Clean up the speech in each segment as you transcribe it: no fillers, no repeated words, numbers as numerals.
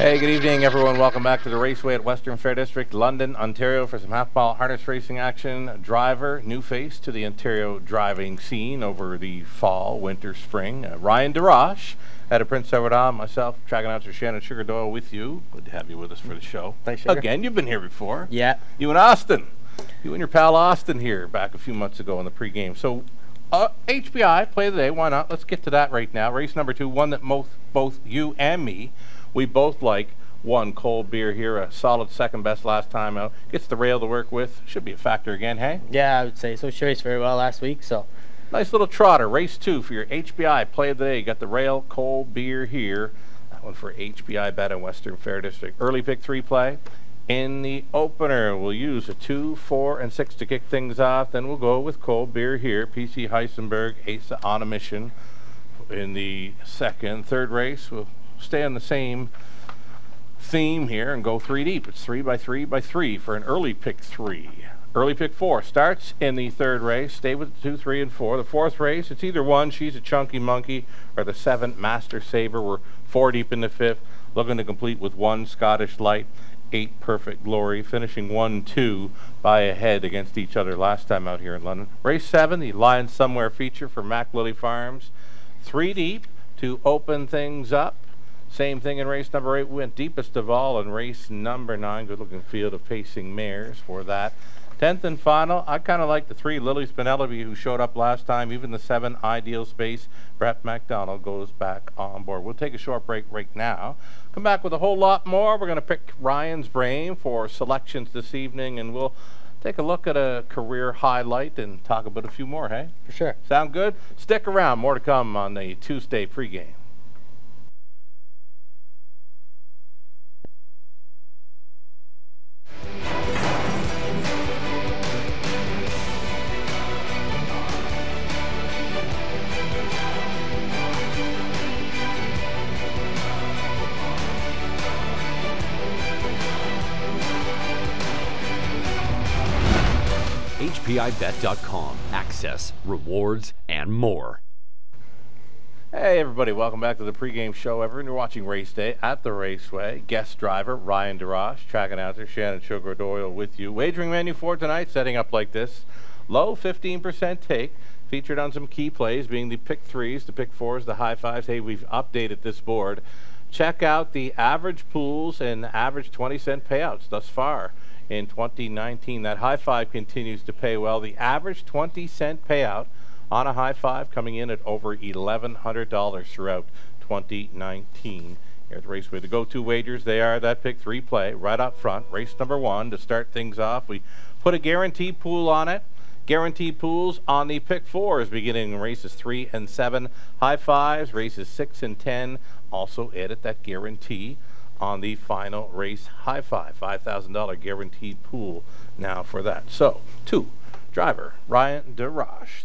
Hey, good evening, everyone. Welcome back to the Raceway at Western Fair District, London, Ontario, for some half-mile harness racing action. Driver, new face to the Ontario driving scene over the fall, winter, spring. Ryan DesRoche out of Prince Edward Island. Myself, track announcer Shannon Sugar Doyle with you. Good to have you with us for the show. Thanks, Sugar. Again, you've been here before. Yeah. You and Austin. You and your pal Austin here back a few months ago in the pregame. So, HBI, play of the day. Why not? Let's get to that right now. Race number 2, one that both you and me, we both like. One cold beer here, a solid second best last time out. Gets the rail to work with. Should be a factor again, hey? Yeah, I would say so. She raced very well last week, so. Nice little trotter. Race 2 for your HBI play of the day. You got the rail cold beer here. That one for HBI bet in Western Fair District. Early pick 3 play. In the opener, we'll use a 2, 4, and 6 to kick things off. Then we'll go with cold beer here. PC Heisenberg, Asa on a mission. In the second, third race, we'll stay on the same theme here and go 3 deep. It's 3 by 3 by 3 for an early pick 3. Early pick 4 starts in the third race. Stay with the 2, 3, and 4. The fourth race, it's either 1, She's a Chunky Monkey, or the 7, Master Saver. We're 4 deep in the fifth, looking to complete with 1, Scottish Light, 8, Perfect Glory, finishing 1, 2 by a head against each other last time out here in London. Race 7, the Lion Somewhere feature for Mac Lily Farms. 3 deep to open things up. Same thing in race number 8. We went deepest of all in race number 9. Good looking field of pacing mares for that. 10th and final, I kind of like the 3, Lily's Penelope, who showed up last time. Even the 7, Ideal Space, Brett McDonald, goes back on board. We'll take a short break right now. Come back with a whole lot more. We're going to pick Ryan's brain for selections this evening, and we'll take a look at a career highlight and talk about a few more, hey? For sure. Sound good? Stick around. More to come on the Tuesday pregame. HPIBet.com. Access, rewards, and more. Hey everybody, welcome back to the pregame show. Everyone, you're watching Race Day at the Raceway. Guest driver Ryan DesRoche, track announcer Shannon Sugar Doyle with you. Wagering menu for tonight, setting up like this. Low 15% take, featured on some key plays, being the pick 3s, the pick 4s, the high 5s. Hey, we've updated this board. Check out the average pools and average 20-cent payouts thus far in 2019. That high 5 continues to pay well. The average 20-cent payout on a high 5 coming in at over $1,100 throughout 2019. Here at the Raceway, the go-to wagers, they are that pick 3 play right up front. Race number 1 to start things off. We put a guaranteed pool on it. Guaranteed pools on the pick 4s beginning in races 3 and 7. High 5s, races 6 and 10. Also added that guarantee on the final race high 5, $5,000 guaranteed pool now for that. So, 2, driver Ryan DesRoche.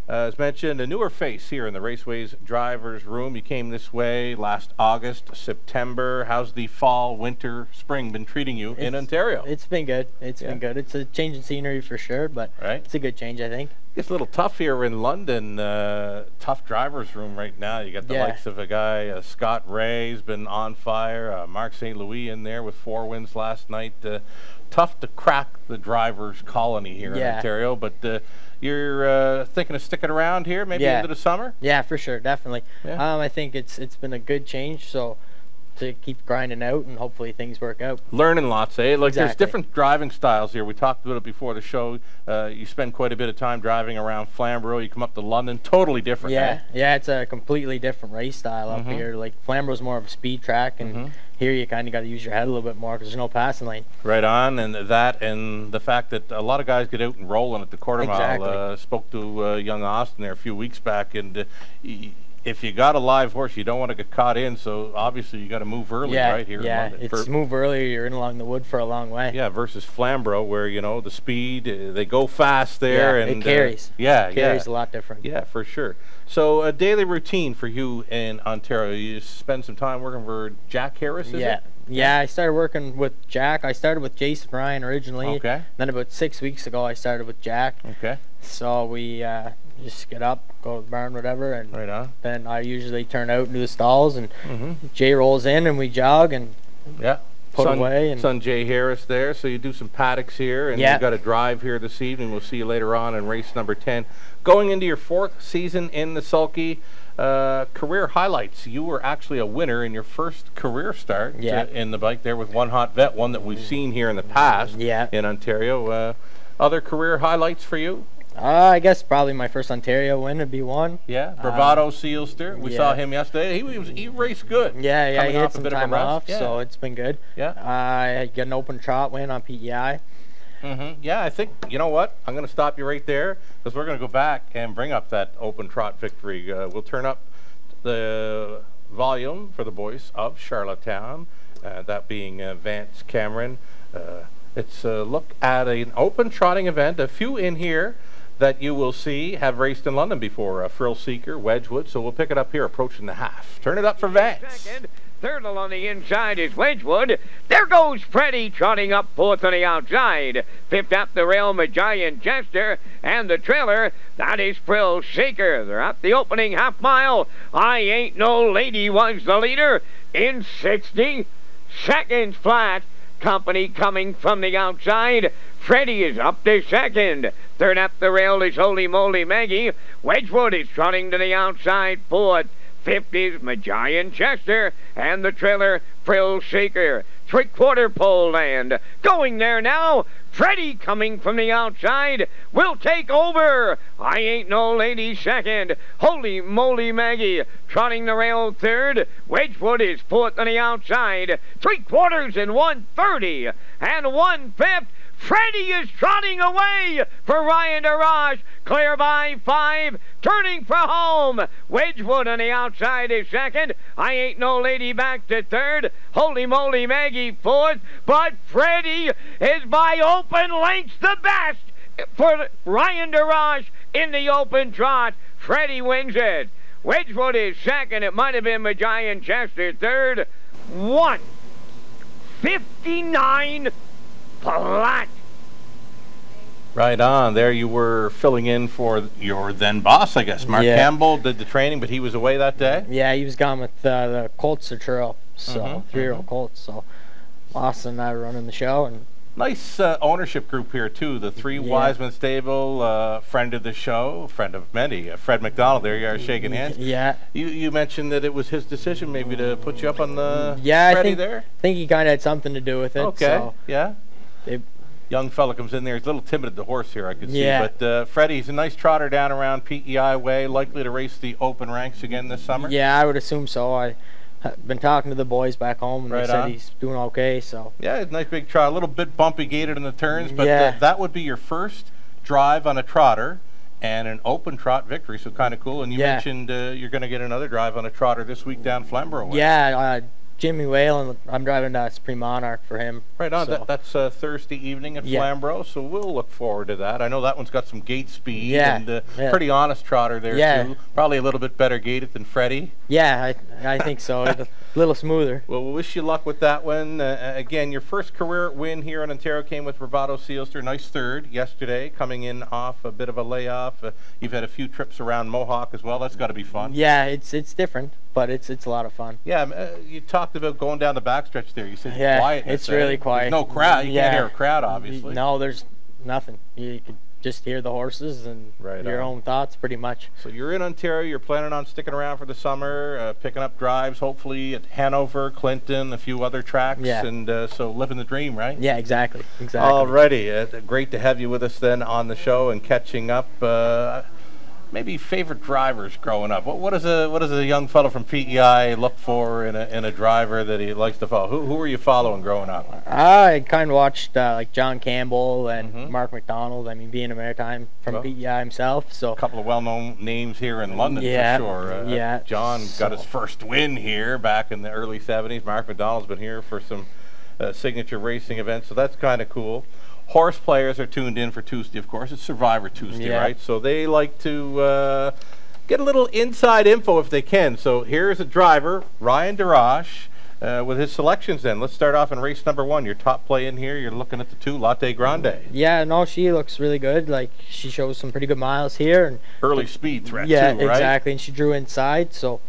As mentioned, a newer face here in the Raceway's driver's room. You came this way last August, September. How's the fall, winter, spring been treating you in Ontario? It's been good. It's been good. It's a change in scenery for sure, but it's a good change, I think. It's a little tough here in London. Tough driver's room right now. You got the likes of a guy, Scott Ray's been on fire. Mark St. Louis in there with 4 wins last night. Tough to crack the driver's colony here in Ontario, but you're thinking of sticking around here maybe into the summer? Yeah, for sure, definitely. I think it's been a good change, so to keep grinding out and hopefully things work out. Learning lots, eh? Like there's different driving styles here. We talked about it before the show. You spend quite a bit of time driving around Flamborough. You come up to London, totally different. Yeah, it's a completely different race style up here. Like Flamborough's more of a speed track, and here you kind of got to use your head a little bit more because there's no passing lane. Right on, and that and the fact that a lot of guys get out and rolling at the quarter mile. Spoke to young Austin there a few weeks back, and if you got a live horse, you don't want to get caught in, so obviously you got to move early right here in London. It's move early, you're in along the wood for a long way. Yeah, versus Flamborough, where, you know, the speed, they go fast there. And it carries. It carries a lot different. Yeah, for sure. So a daily routine for you in Ontario. You spend some time working for Jack Harris, is it? Yeah, I started working with Jack. I started with Jason Ryan originally. Okay. Then about 6 weeks ago, I started with Jack. Okay. So we just get up, go to the barn, whatever, and then I usually turn out and do the stalls, and Jay rolls in, and we jog, and Yeah. put away. And son Jay Harris there. So you do some paddocks here, and you've got a drive here this evening. We'll see you later on in race number 10. Going into your 4th season in the sulky, career highlights. You were actually a winner in your first career start in the bike there with One Hot Vet, one that we've seen here in the past in Ontario. Other career highlights for you? I guess probably my first Ontario win would be one. Yeah, Bravado Sealster. We saw him yesterday. He raced good. Yeah, he had some time off, so it's been good. Yeah. I got an open trot win on PEI. Yeah, I think, you know what? I'm going to stop you right there because we're going to go back and bring up that open trot victory. We'll turn up the volume for the voice of Charlottetown, that being Vance Cameron. It's a look at an open trotting event. A few in here that you will see have raced in London before. Frill Seeker, Wedgwood. So we'll pick it up here approaching the half. Turn it up for Vance. Second. Third on the inside is Wedgwood. There goes Freddie trotting up 4th on the outside. 5th up the rail, Giant Jester. And the trailer, that is Frill Shaker. They're at the opening half mile. I Ain't No Lady was the leader in 60 seconds flat. Company coming from the outside. Freddie is up to 2nd. 3rd up the rail is Holy Moly Maggie. Wedgwood is trotting to the outside 4th. 5th is Giant Chester, and the trailer Frill Shaker. 3/4 pole land. Going there now. Freddie coming from the outside will take over. I Ain't No Lady 2nd. Holy Moly Maggie trotting the rail 3rd. Wedgwood is 4th on the outside. 3/4 and 1:30 and 1/5. Freddie is trotting away for Ryan DesRoche. Clear by 5. Turning for home. Wedgwood on the outside is 2nd. I Ain't No Lady back to 3rd. Holy Moly Maggie 4th. But Freddie is by open lengths the best for Ryan DesRoche in the open trot. Freddie wins it. Wedgwood is 2nd. It might have been Giant Chester 3rd. 1:59 flat. Right on. There you were filling in for your then boss, I guess. Mark Campbell did the training, but he was away that day? Yeah, he was gone with the Colts Trail, so 3-year-old Colts. So Austin and I were running the show. And nice ownership group here, too. The 3 Wiseman stable, friend of the show, friend of many. Fred McDonald, there you are shaking hands. Yeah. You mentioned that it was his decision maybe to put you up on the Freddie there? I think he kind of had something to do with it. Okay, so young fella comes in there. He's a little timid at the horse here, I could see. But Freddie's a nice trotter down around PEI way, likely to race the open ranks again this summer. Yeah, I would assume so. I've been talking to the boys back home, and they said he's doing okay. So yeah, nice big trot. A little bit bumpy gated in the turns, but that would be your first drive on a trotter and an open trot victory, so kind of cool. And you mentioned you're going to get another drive on a trotter this week down Flamborough way. Yeah, Jimmy Whalen, I'm driving Supreme Monarch for him. Right on. So. That's Thursday evening at Flamborough, so we'll look forward to that. I know that one's got some gate speed and pretty honest trotter there, too. Probably a little bit better gated than Freddie. Yeah, I think so. A little smoother. Well, we'll wish you luck with that one. Again, your first career win here in Ontario came with Bravado Sealster. Nice 3rd yesterday, coming in off a bit of a layoff. You've had a few trips around Mohawk as well. That's got to be fun. Yeah, it's different, but it's a lot of fun. Yeah, you talked about going down the backstretch there. You said quietness. It's really quiet. There's no crowd. You can't hear a crowd, obviously. No, there's nothing. You could just hear the horses and your own thoughts, pretty much. So you're in Ontario. You're planning on sticking around for the summer, picking up drives, hopefully at Hanover, Clinton, a few other tracks, and so living the dream, right? Yeah, exactly. Alrighty, great to have you with us then on the show and catching up. Maybe favorite drivers growing up. What does a young fellow from PEI look for in a driver that he likes to follow? Who were you following growing up? I kind of watched like John Campbell and Mark McDonald. I mean, being a maritime from PEI himself, so a couple of well-known names here in London for sure. John got his first win here back in the early '70s. Mark McDonald's been here for some signature racing events, so that's kind of cool. Horse players are tuned in for Tuesday, of course. It's Survivor Tuesday, right? So they like to get a little inside info if they can. So here's a driver, Ryan DesRoche, with his selections then. Let's start off in race number 1. Your top play in here, you're looking at the 2, Latte Grande. Yeah, no, she looks really good. Like, she shows some pretty good miles here. And early speed threat, too, right? Yeah, exactly. And she drew inside, so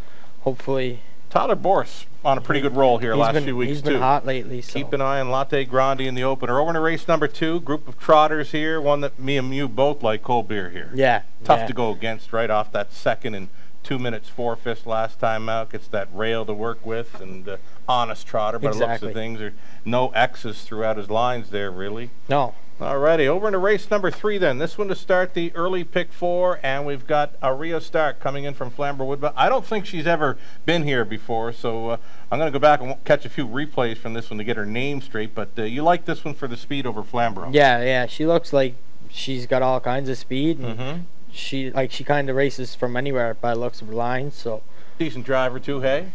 hopefully Tyler Borse on a pretty good roll here last few weeks, He's been hot lately. So. Keep an eye on Latte Grande in the opener. Over to race number 2, group of trotters here. One that me and you both like, Cold Beer here. Yeah. Tough to go against right off that second and 2 minutes 4/5 last time out. Gets that rail to work with, and honest trotter. But it looks of things, there no X's throughout his lines there, really. No. Alrighty, over into race number 3 then. This one to start the early pick 4, and we've got a Rio Stark coming in from Flamborough Woodbine. I don't think she's ever been here before, so I'm going to go back and catch a few replays from this one to get her name straight, but you like this one for the speed over Flamborough. Yeah, she looks like she's got all kinds of speed, and she kind of races from anywhere by the looks of her lines, so. Decent driver too, hey?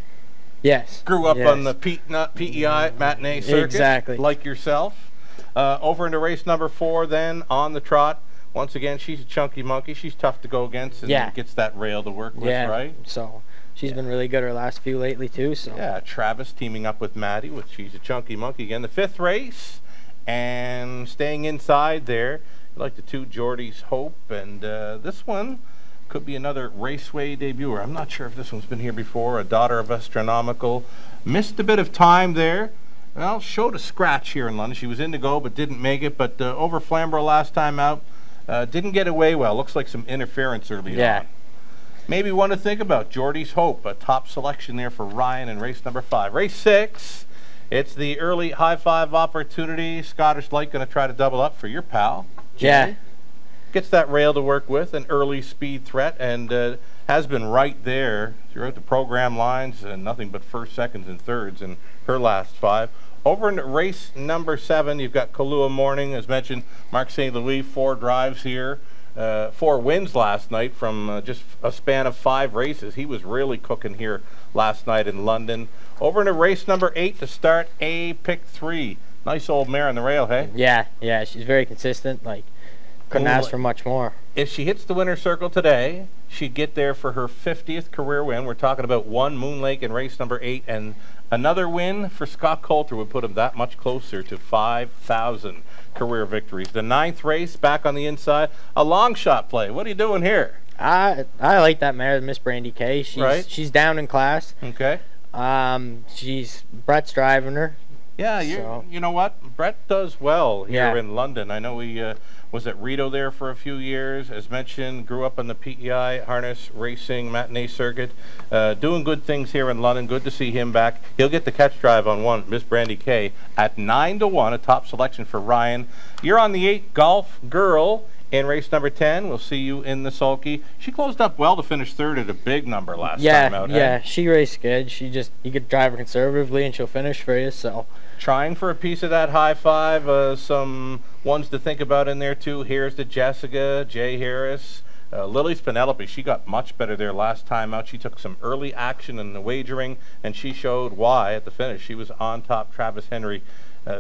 Yes. Grew up on the PEI matinee circuit. Exactly. Like yourself. Over into race number 4 then, on the trot. Once again, she's a chunky monkey. She's tough to go against and gets that rail to work with, right? So she's been really good her last few lately too. So yeah, Travis teaming up with Maddie, which she's a chunky monkey again. The 5th race, and staying inside there, you like the 2 Geordie's Hope, and this one could be another Raceway debuter. I'm not sure if this one's been here before. A Daughter of Astronomical. Missed a bit of time there. Well, showed a scratch here in London. She was in to go, but didn't make it. But over Flamborough last time out, didn't get away well. Looks like some interference early on. Maybe one to think about. Geordie's Hope, a top selection there for Ryan in race number 5. Race 6, it's the early high 5 opportunity. Scottish Light going to try to double up for your pal, Jay. Yeah. Gets that rail to work with, an early speed threat, and has been right there throughout the program lines, and nothing but first, seconds, and thirds in her last 5. Over in race number 7, you've got Kahlua Morning, as mentioned. Mark St. Louis, 4 drives here, 4 wins last night from just a span of 5 races. He was really cooking here last night in London. Over into race number 8 to start a pick 3. Nice old mare on the rail, hey? Yeah, she's very consistent. Like, couldn't ask for much more. If she hits the winner's circle today, she'd get there for her 50th career win. We're talking about 1 Moon Lake in race number 8, and another win for Scott Coulter would put him that much closer to 5,000 career victories. The 9th race, back on the inside, a long shot play. What are you doing here? I like that mare, Miss Brandy K. She's down in class. Okay. Brett's driving her. Yeah, you know what? Brett does well here in London. I know he was at Rito there for a few years. As mentioned, grew up on the PEI harness racing matinee circuit. Doing good things here in London. Good to see him back. He'll get the catch drive on 1, Miss Brandy K, at 9-1, a top selection for Ryan. You're on the 8 Golf Girl in race number 10. We'll see you in the sulky. She closed up well to finish 3rd at a big number last time out. Yeah, she raced good. You could drive her conservatively and she'll finish for you. So trying for a piece of that high 5. Some ones to think about in there too. Here's to Jessica, Jay Harris, Lily's Penelope. She got much better there last time out. She took some early action in the wagering, and she showed why at the finish. She was on top. Travis Henry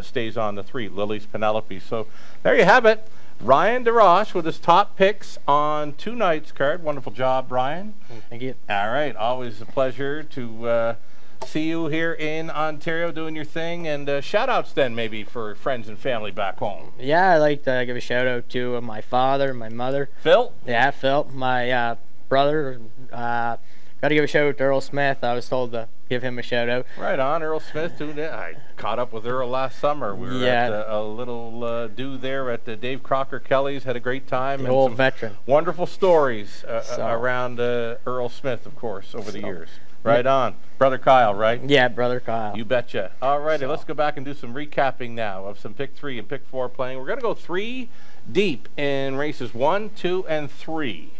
stays on the 3. Lily's Penelope. So there you have it. Ryan DesRoche with his top picks on 2 nights card. Wonderful job, Ryan. Thank you. All right, always a pleasure to see you here in Ontario doing your thing. And shout outs then maybe for friends and family back home. Yeah, I'd like to give a shout out to my father, my mother. Phil? Yeah, Phil. My brother. Got to give a shout out to Earl Smith. I was told to give him a shout out. Right on, Earl Smith. I caught up with Earl last summer. We were at a little do there at Dave Crocker Kelly's. Had a great time. The old veteran. Wonderful stories around Earl Smith, of course, over the years. Right on. Brother Kyle, right? Yeah, Brother Kyle. You betcha. All righty, let's go back and do some recapping now of some pick 3 and pick 4 playing. We're going to go 3 deep in races 1, 2, and 3.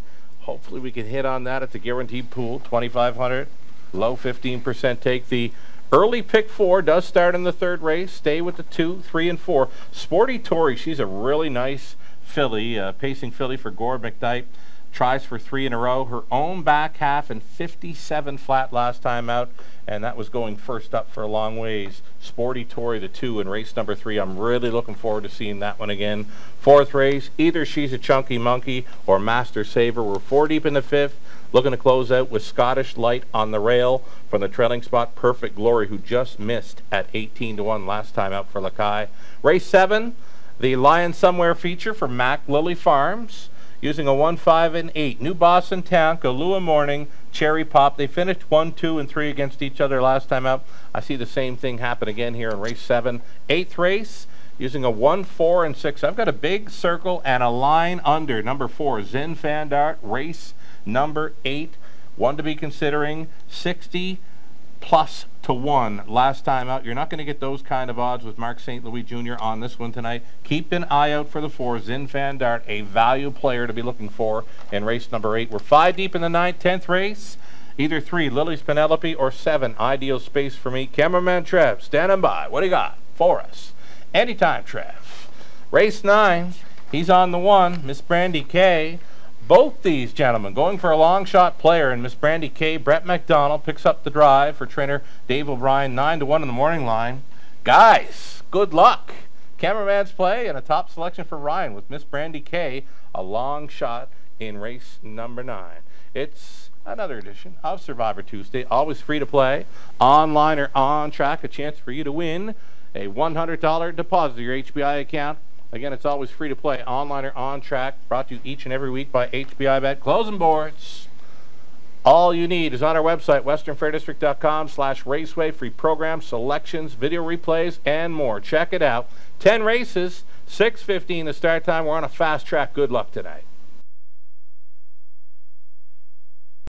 Hopefully we can hit on that at the guaranteed pool, 2,500, low 15% take. The early pick 4 does start in the 3rd race. Stay with the 2, 3, and 4. Sporty Tori, she's a really nice filly, pacing filly for Gord McKnight. Tries for 3 in a row. Her own back half and 57 flat last time out, and that was going first up for a long ways. Sporty Tori, the 2 in race number 3. I'm really looking forward to seeing that one again. 4th race, either She's a Chunky Monkey or Master Saver. We're 4 deep in the 5th. Looking to close out with Scottish Light on the rail from the trailing spot. Perfect Glory, who just missed at 18-1 last time out for Lakai. Race 7, the Lion Somewhere feature for Mac Lily Farms. Using a 1, 5, and 8. New Boss in town, Kahlua Morning, cherry pop. They finished 1, 2, and 3 against each other last time out. I see the same thing happen again here in race 7. 8th race, using a 1, 4, and 6. I've got a big circle and a line under. Number 4, Zin Van Dart, race number 8. One to be considering, 60 plus to 1 last time out. You're not going to get those kind of odds with Mark St. Louis Jr. on this one tonight. Keep an eye out for the 4, Zin Van Dart, a value player to be looking for in race number 8. We're 5 deep in the 9th, 10th race. Either 3, Lily's Penelope, or 7, Ideal Space for me. Cameraman Trev, standing by. What do you got for us? Anytime, Trev. Race 9, he's on the 1, Miss Brandy K. Both these gentlemen going for a long shot player, and Miss Brandy K. Brett McDonald picks up the drive for trainer Dave O'Brien, 9 to 1 in the morning line. Guys, good luck. Cameraman's play and a top selection for Ryan with Miss Brandy K. A long shot in race number 9. It's another edition of Survivor Tuesday, always free to play, online or on track, a chance for you to win a $100 deposit to your HBI account. Again, it's always free to play, online or on track, brought to you each and every week by HBI Bet. Closing boards. All you need is on our website, westernfairdistrict.com/raceway. Free programs, selections, video replays, and more. Check it out. 10 races, 6:15 the start time. We're on a fast track. Good luck tonight.